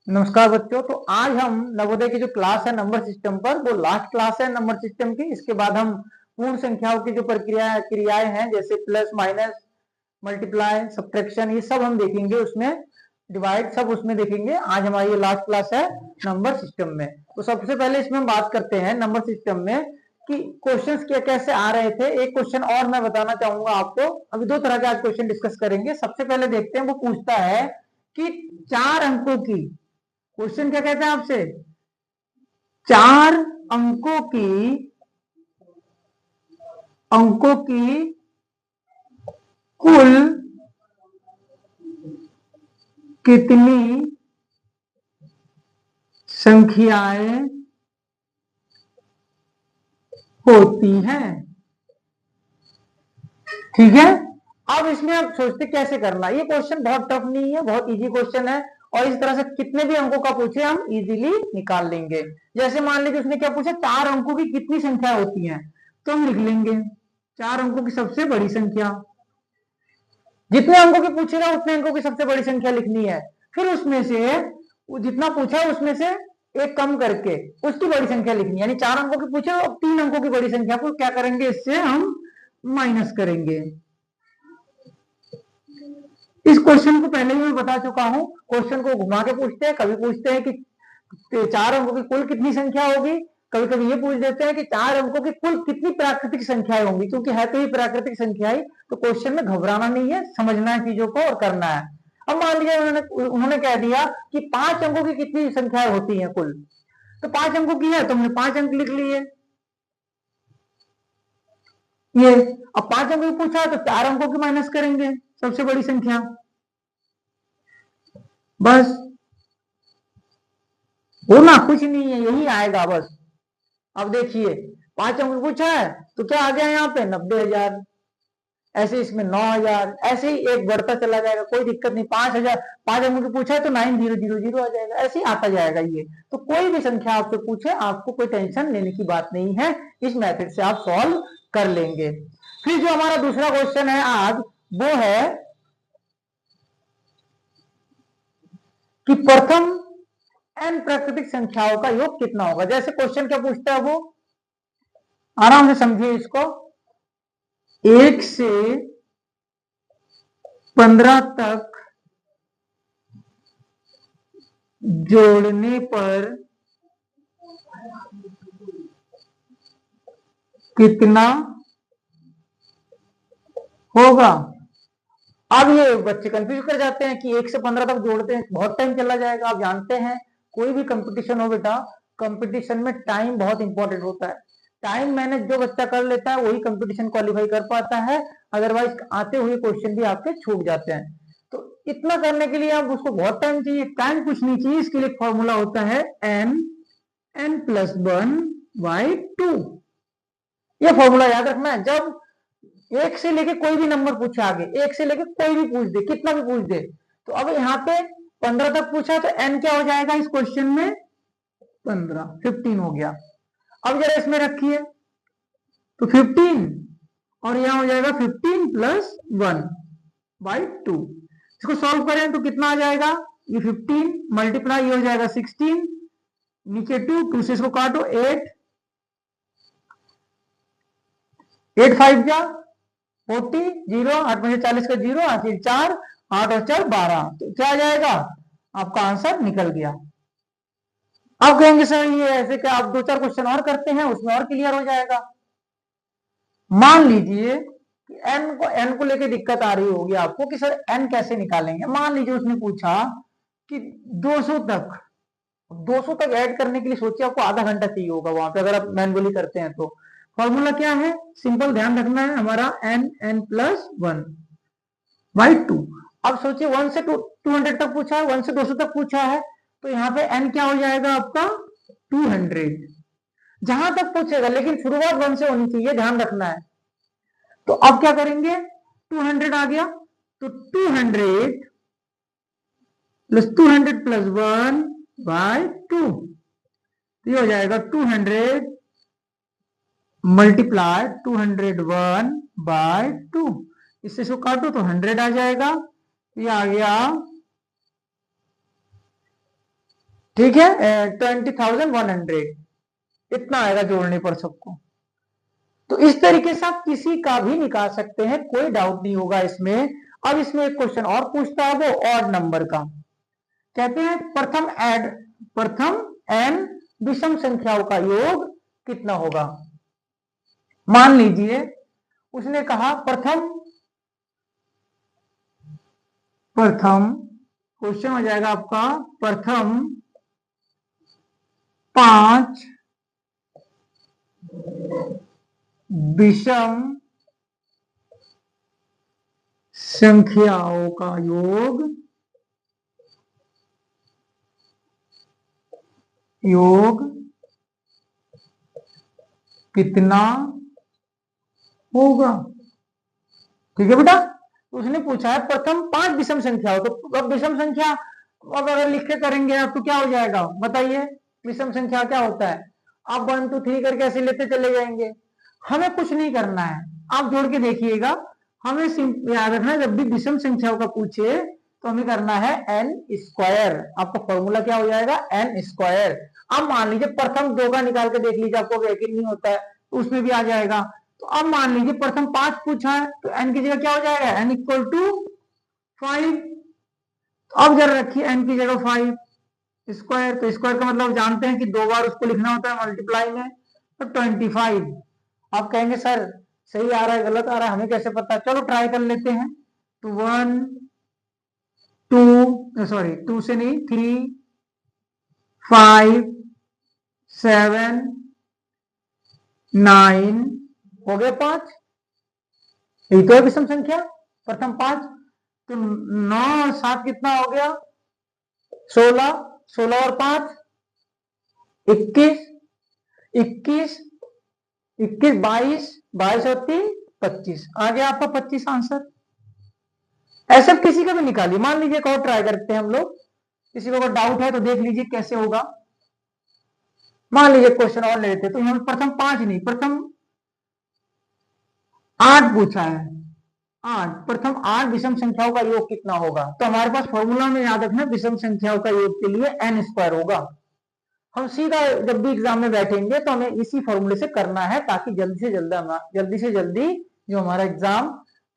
नमस्कार बच्चों। तो आज हम नवोदय की जो क्लास है नंबर सिस्टम पर, वो लास्ट क्लास है नंबर सिस्टम की। इसके बाद हम पूर्ण संख्याओं की जो प्रक्रिया क्रियाएं हैं, जैसे प्लस माइनस मल्टीप्लाई सब्ट्रैक्शन, ये सब हम देखेंगे। उसमें डिवाइड सब उसमें देखेंगे। आज हमारी ये लास्ट क्लास है नंबर सिस्टम में। तो सबसे पहले इसमें हम बात करते हैं नंबर सिस्टम में कि क्वेश्चंस क्या कैसे आ रहे थे। एक क्वेश्चन और मैं बताना चाहूंगा आपको। अभी दो तरह के आज क्वेश्चन डिस्कस करेंगे। सबसे पहले देखते हैं, वो पूछता है कि 4 अंकों की, क्वेश्चन क्या कहता है आपसे, 4 अंकों की कुल कितनी संख्याएं होती हैं। ठीक है। अब इसमें आप सोचते कैसे करना। ये क्वेश्चन बहुत टफ नहीं है, बहुत इजी क्वेश्चन है। और इस तरह से कितने भी अंकों का पूछे हम इजीली निकाल लेंगे। जैसे मान लीजिए उसने क्या पूछा, 4 अंकों की कितनी संख्या होती है, तो हम लिख लेंगे 4 अंकों की सबसे बड़ी संख्या। जितने अंकों की पूछेगा उतने अंकों की सबसे बड़ी संख्या लिखनी है। फिर उसमें से जितना पूछा है उसमें से एक कम करके उसकी बड़ी संख्या लिखनी है। यानी 4 अंकों की पूछे और 3 अंकों की बड़ी संख्या को क्या करेंगे, इससे हम माइनस करेंगे। इस क्वेश्चन को पहले ही मैं बता चुका हूं। क्वेश्चन को घुमा के पूछते हैं। कभी पूछते हैं कि 4 अंकों की कुल कितनी संख्या होगी, कभी कभी ये पूछ देते हैं कि 4 अंकों की कुल कितनी प्राकृतिक संख्याएं होंगी। क्योंकि है तो ये प्राकृतिक संख्या ही, तो क्वेश्चन में घबराना नहीं है, समझना है चीजों को और करना है। अब मान लीजिए उन्होंने कह दिया कि 5 अंकों की कितनी संख्याएं होती हैं कुल, तो 5 अंकों की है तो हमने 5 अंक लिख लिए। ये अब 5 अंकों की पूछा तो 4 अंकों की माइनस करेंगे सबसे बड़ी संख्या, बस। होना कुछ नहीं है, यही आएगा बस। अब देखिए 5 अंक पूछा है तो क्या आ गया यहाँ पे 90,000, ऐसे इसमें 9,000, ऐसे ही एक बढ़ता चला जाएगा, कोई दिक्कत नहीं। 5,000 5 अंकों की पूछा है तो 9000 आ जाएगा, ऐसे ही आता जाएगा ये। तो कोई भी संख्या आपसे पूछे आपको कोई टेंशन लेने की बात नहीं है, इस मेथड से आप सॉल्व कर लेंगे। फिर जो हमारा दूसरा क्वेश्चन है आज, वो है कि प्रथम n प्राकृतिक संख्याओं का योग कितना होगा। जैसे क्वेश्चन क्या पूछता है, वो आराम से समझिए इसको। 1 से 15 तक जोड़ने पर कितना होगा। अब ये बच्चे कंफ्यूज कर जाते हैं कि 1 से 15 तक जोड़ते हैं, बहुत टाइम चला जाएगा। आप जानते हैं कोई भी कंपटीशन हो बेटा, कंपटीशन में टाइम बहुत इंपॉर्टेंट होता है। टाइम मैनेज जो बच्चा कर लेता है वही कंपटीशन क्वालिफाई कर पाता है, अदरवाइज आते हुए क्वेश्चन भी आपके छूट जाते हैं। तो इतना करने के लिए आप उसको बहुत टाइम चाहिए। टाइम कुछ नहीं चाहिए, इसके लिए फॉर्मूला होता है n+1/2। ये फॉर्मूला याद रखना है। जब 1 से लेके कोई भी नंबर पूछा, आगे 1 से लेके कोई भी पूछ दे, कितना भी पूछ दे, तो अब यहाँ पे 15 तक पूछा तो n क्या हो जाएगा इस क्वेश्चन में, 15 हो गया। अब जरा इसमें रखिए तो 15 और यहां हो जाएगा 15+1/2। इसको सॉल्व करें तो कितना आ जाएगा, ये 15 मल्टीप्लाई ये हो जाएगा 16, नीचे 2 से इसको काटो 8, 8 5 जा 40, 0 8 में 40 का 0, 4 8 और 4 12, तो क्या आ जाएगा, आपका आंसर निकल गया। आप कहेंगे सर ये ऐसे क्या, आप 2-4 क्वेश्चन और करते हैं उसमें और क्लियर हो जाएगा। मान लीजिए कि n को लेके दिक्कत आ रही होगी आपको कि सर n कैसे निकालेंगे। मान लीजिए उसने पूछा कि 200 तक ऐड करने के लिए सोचिए आपको आधा घंटा चाहिए होगा वहां पे, अगर आप मैनुअली करते हैं तो। फॉर्मूला क्या है, सिंपल ध्यान रखना है हमारा, n+1/2। अब सोचिए 1 से 200 तक पूछा है, 1 से 200 तक पूछा है, तो यहाँ पे n क्या हो जाएगा आपका 200, जहां तक पूछेगा। लेकिन शुरुआत 1 से होनी चाहिए, ध्यान रखना है। तो अब क्या करेंगे, 200 आ गया तो 200+200+1/2, ये हो जाएगा 200 मल्टीप्लाई 201/2। इससे इसको काटो तो 100 आ जाएगा। ये आ गया ठीक है, 20,100 इतना आएगा जोड़ने पर सबको। तो इस तरीके से आप किसी का भी निकाल सकते हैं, कोई डाउट नहीं होगा इसमें। अब इसमें एक क्वेश्चन और पूछता है, वो ऑड नंबर का। कहते हैं प्रथम n विषम संख्याओं का योग कितना होगा। मान लीजिए उसने कहा प्रथम क्वेश्चन हो जाएगा आपका, प्रथम 5 विषम संख्याओं का योग कितना होगा। ठीक है बेटा, उसने पूछा है प्रथम 5 विषम संख्या हो, तो अब विषम संख्या अब अगर लिख के करेंगे आप तो क्या हो जाएगा बताइए। विषम संख्या क्या होता है, आप 1 2 3 करके ऐसे लेते चले जाएंगे, हमें कुछ नहीं करना है। आप जोड़ के देखिएगा, हमें याद रखना है जब भी विषम संख्याओं का पूछे तो हमें करना है n स्क्वायर। आपका फॉर्मूला क्या हो जाएगा, n स्क्वायर। अब मान लीजिए प्रथम 2 का निकाल के देख लीजिए, आपको यकीन नहीं होता है तो उसमें भी आ जाएगा। तो अब मान लीजिए प्रथम 5 पूछा है तो n की जगह क्या हो जाएगा, n इक्वल टू 5। अब जरा रखिए n की जगह 5 स्क्वायर, तो स्क्वायर का मतलब जानते हैं कि 2 बार उसको लिखना होता है मल्टीप्लाई में, तो 25। आप कहेंगे सर सही आ रहा है गलत आ रहा है हमें कैसे पता, चलो ट्राई कर लेते हैं। तो 1 2 सॉरी 2 से नहीं 3 5 7 9 हो गए 5, यही तो है विषम संख्या प्रथम 5। तो 9 और 7 कितना हो गया 16, 16 और 5 21, 21 21 22, 22 और 3 25, आ गया आपका 25 आंसर। ऐसे किसी का भी निकालिए। मान लीजिए एक और ट्राई करते हैं हम लोग, किसी को अगर डाउट है तो देख लीजिए कैसे होगा। मान लीजिए क्वेश्चन और लेते तो यहाँ प्रथम 5 नहीं, प्रथम 8 पूछा है, 8 प्रथम 8 विषम संख्याओं का योग कितना होगा। तो हमारे पास फॉर्मूला में याद रखना विषम संख्याओं का योग के लिए n स्क्वायर होगा। हम सीधा जब भी एग्जाम में बैठेंगे तो हमें इसी फॉर्मूले से करना है, ताकि जल्दी से जल्दी जो हमारा एग्जाम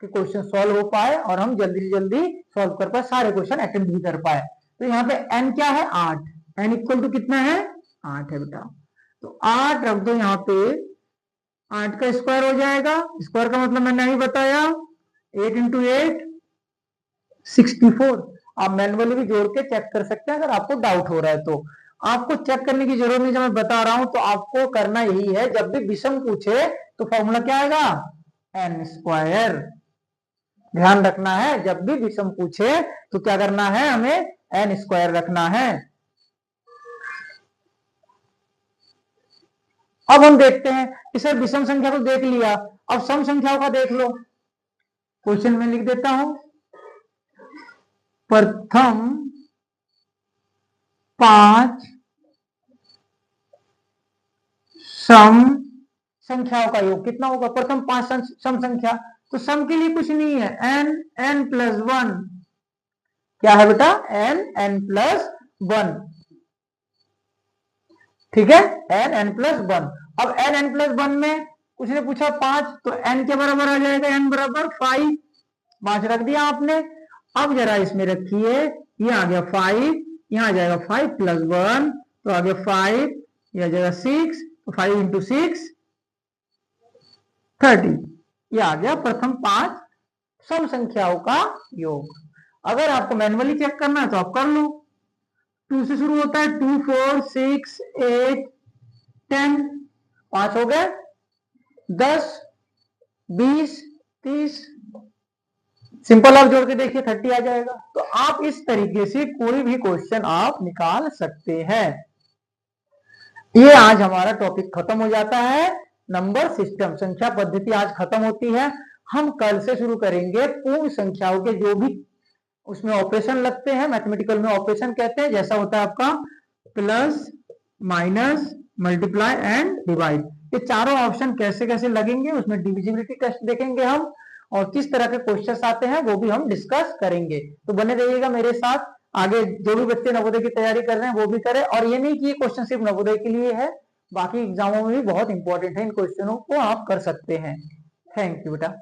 के क्वेश्चन सॉल्व हो पाए और हम जल्दी से जल्दी सॉल्व कर पाए, सारे क्वेश्चन अटेम्प्ट भी कर पाए। तो यहाँ पे n क्या है 8, n इक्वल टू कितना है 8 है बेटा। तो 8 रख दो यहाँ पे, 8 का स्क्वायर हो जाएगा, स्क्वायर का मतलब मैंने नहीं बताया, 8 इंटू 8 64। आप मैनुअली भी जोड़ के चेक कर सकते हैं अगर आपको डाउट हो रहा है तो। आपको चेक करने की जरूरत नहीं, जब मैं बता रहा हूं तो आपको करना यही है, जब भी विषम पूछे तो फॉर्मूला क्या आएगा n स्क्वायर। ध्यान रखना है जब भी विषम पूछे तो क्या करना है, हमें n स्क्वायर रखना है। अब हम देखते हैं कि सर विषम संख्या तो देख लिया, अब सम संख्याओं का देख लो। क्वेश्चन में लिख देता हूं, प्रथम 5 सम संख्याओं का योग कितना होगा। प्रथम 5 सम संख्या, तो सम के लिए कुछ नहीं है, n प्लस 1। क्या है बेटा n प्लस 1। ठीक है, n प्लस 1। अब n प्लस 1 में उसने पूछा 5, तो n के बराबर आ जाएगा n बराबर 5, 5 रख दिया आपने। अब जरा इसमें रखिए, ये आ गया 5, यहाँ आ जाएगा 5 प्लस 1, तो आ गया 5, ये आ जाएगा 6, तो 5 इंटू 6 30, ये आ गया प्रथम 5 सम संख्याओं का योग। अगर आपको मैनुअली चेक करना है तो आप कर लो। 2 से शुरू होता है, 2 4 6 8 10, 5 हो गए, 10 20 30, सिंपल आप जोड़ के देखिए 30 आ जाएगा। तो आप इस तरीके से कोई भी क्वेश्चन आप निकाल सकते हैं। ये आज हमारा टॉपिक खत्म हो जाता है, नंबर सिस्टम संख्या पद्धति आज खत्म होती है। हम कल से शुरू करेंगे पूर्ण संख्याओं के जो भी उसमें ऑपरेशन लगते हैं, मैथमेटिकल में ऑपरेशन कहते हैं, जैसा होता है आपका plus minus multiply and divide. ये चारों ऑप्शन कैसे कैसे लगेंगे, उसमें डिविजिबिलिटी टेस्ट देखेंगे हम, और किस तरह के क्वेश्चंस आते हैं वो भी हम डिस्कस करेंगे। तो बने रहिएगा मेरे साथ। आगे जो भी बच्चे नवोदय की तैयारी कर रहे हैं वो भी करें। और ये नहीं कि ये क्वेश्चन सिर्फ नवोदय के लिए है, बाकी एग्जामों में भी बहुत इंपॉर्टेंट है, इन क्वेश्चनों को आप कर सकते हैं। थैंक यू बेटा।